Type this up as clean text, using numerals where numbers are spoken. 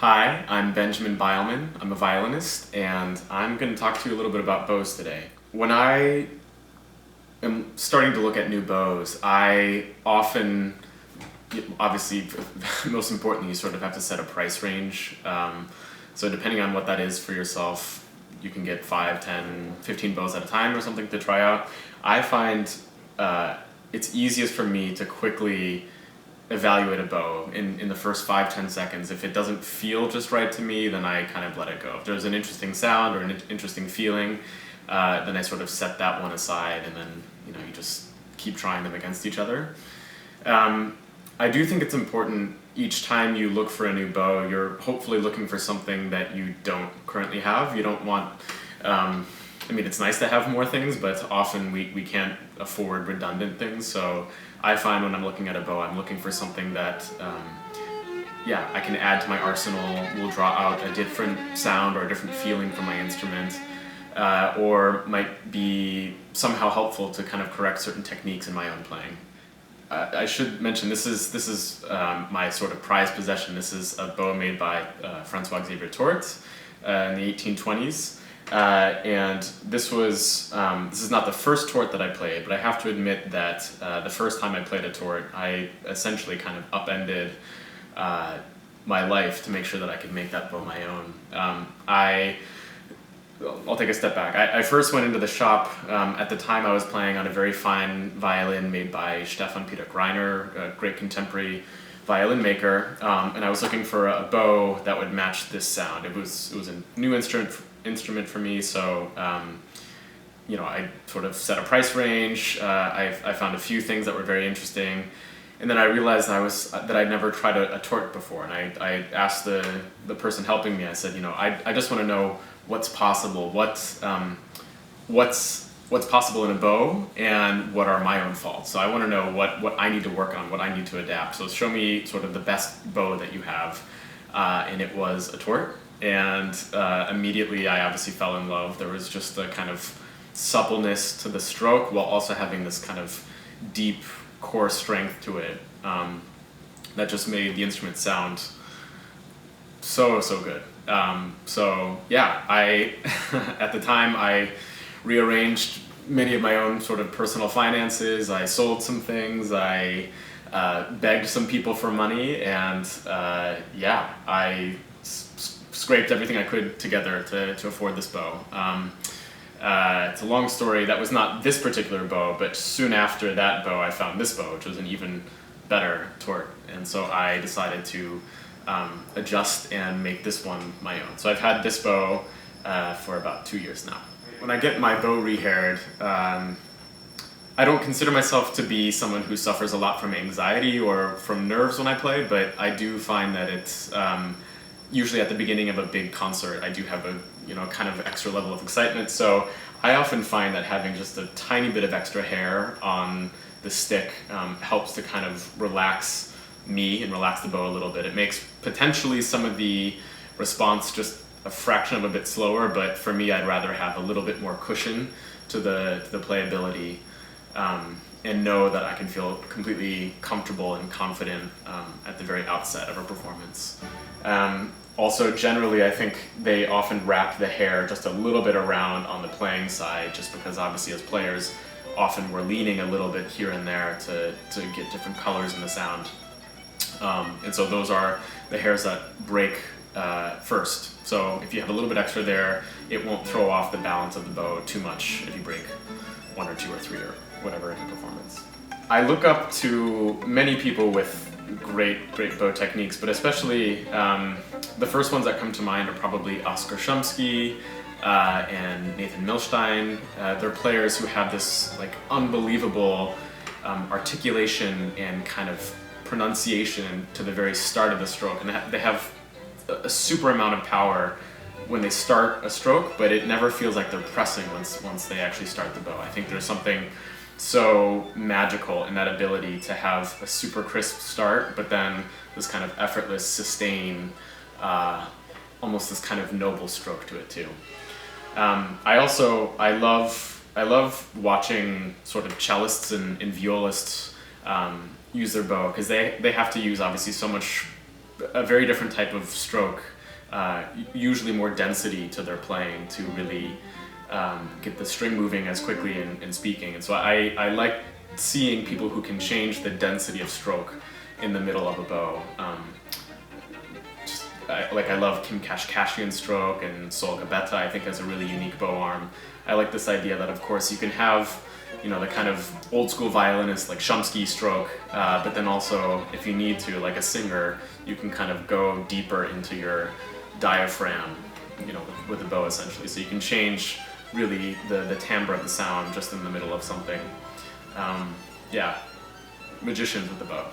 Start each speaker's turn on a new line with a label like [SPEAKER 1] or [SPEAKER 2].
[SPEAKER 1] Hi, I'm Benjamin Beilman. I'm a violinist, and I'm going to talk to you a little bit about bows today. When I am starting to look at new bows, I often, obviously, most importantly, you sort of have to set a price range. So depending on what that is for yourself, you can get 5, 10, 15 bows at a time or something to try out. I find it's easiest for me to quickly evaluate a bow in the first 5-10 seconds. If it doesn't feel just right to me, then I kind of let it go. If there's an interesting sound or an interesting feeling, then I sort of set that one aside, and then you just keep trying them against each other. I do think it's important each time you look for a new bow, you're hopefully looking for something that you don't currently have. You don't want, it's nice to have more things, but often we can't afford redundant things. So I find when I'm looking at a bow, I'm looking for something that, I can add to my arsenal, will draw out a different sound or a different feeling from my instrument, or might be somehow helpful to kind of correct certain techniques in my own playing. I should mention this is my sort of prized possession. This is a bow made by Francois Xavier Tourte in the 1820s. And this is not the first Tourte that I played, but I have to admit that the first time I played a Tourte, I essentially kind of upended my life to make sure that I could make that bow my own. I'll take a step back. I first went into the shop. At the time I was playing on a very fine violin made by Stefan Peter Greiner, a great contemporary violin maker, and I was looking for a bow that would match this sound. It was a new instrument for me, so I sort of set a price range. I found a few things that were very interesting, and then I realized that I'd never tried a Tourte before, and I asked the person helping me. I said, I just want to know what's possible, what's possible in a bow, and what are my own faults. So I want to know what I need to work on, what I need to adapt. So show me sort of the best bow that you have, and it was a Tourte. And immediately I obviously fell in love. There was just a kind of suppleness to the stroke while also having this kind of deep core strength to it that just made the instrument sound so good. I at the time I rearranged many of my own sort of personal finances. I sold some things. I begged some people for money, and I scraped everything I could together to afford this bow. It's a long story. That was not this particular bow, but soon after that bow I found this bow, which was an even better Tourte, and so I decided to adjust and make this one my own. So I've had this bow for about 2 years now. When I get my bow rehaired, I don't consider myself to be someone who suffers a lot from anxiety or from nerves when I play, but I do find that it's usually at the beginning of a big concert, I do have a kind of extra level of excitement. So I often find that having just a tiny bit of extra hair on the stick helps to kind of relax me and relax the bow a little bit. It makes potentially some of the response just a fraction of a bit slower, but for me I'd rather have a little bit more cushion to the playability, and know that I can feel completely comfortable and confident at the very outset of a performance. Also, generally, I think they often wrap the hair just a little bit around on the playing side, just because obviously as players, often we're leaning a little bit here and there to get different colors in the sound. And so those are the hairs that break first. So if you have a little bit extra there, it won't throw off the balance of the bow too much if you break 1 or 2 or 3 or whatever in a performance. I look up to many people with great bow techniques, but especially the first ones that come to mind are probably Oscar Shumsky and Nathan Milstein. They're players who have this unbelievable articulation and kind of pronunciation to the very start of the stroke, and they have a super amount of power when they start a stroke, but it never feels like they're pressing once they actually start the bow. I think there's something so magical in that ability to have a super crisp start, but then this kind of effortless sustain, almost this kind of noble stroke to it too. I love watching sort of cellists and violists use their bow, because they have to use obviously so much a very different type of stroke, usually more density to their playing to really get the string moving as quickly in speaking. And so I like seeing people who can change the density of stroke in the middle of a bow. I love Kim Kashkashian's stroke, and Sol Gabetta I think has a really unique bow arm. I like this idea that of course you can have, you know, the kind of old school violinist like Shumsky stroke, but then also if you need to, like a singer, you can kind of go deeper into your diaphragm, you know, with the bow essentially. So you can change really the timbre of the sound just in the middle of something. Yeah, magicians with the bow.